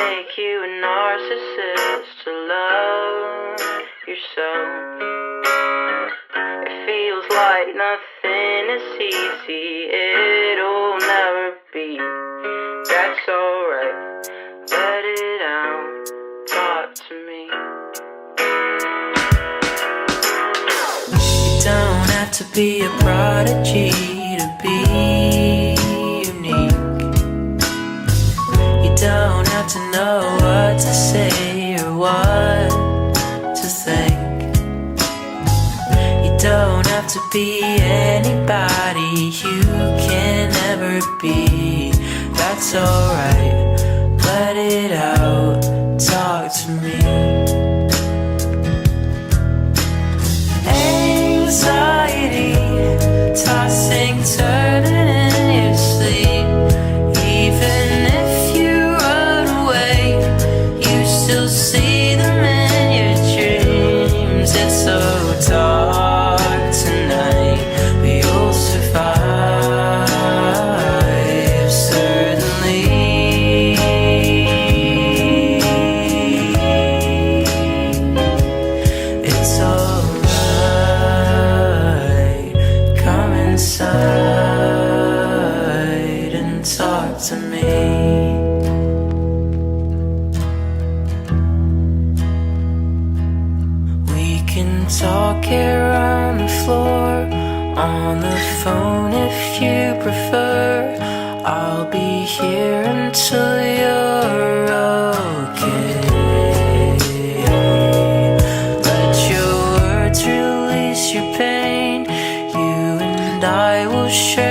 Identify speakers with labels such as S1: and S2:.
S1: make you a narcissist to love yourself. It feels like nothing is easy, it'll never be. That's alright, let it out, talk to me. You don't have to be a prodigy to be unique. You don't have to know what to say or what to think. You don't have to be anybody you can never be. That's alright, let it out, talk to me. Anxiety, tossing, turning in your sleep. Even if you run away, you still see them in your dreams. It's so dark tonight, but you'll survive, certainly. It's alright, come inside and talk to me. We can talk here on the floor, on the phone if you prefer. I'll be here until you're okay. Let your words release your pain. You and I will share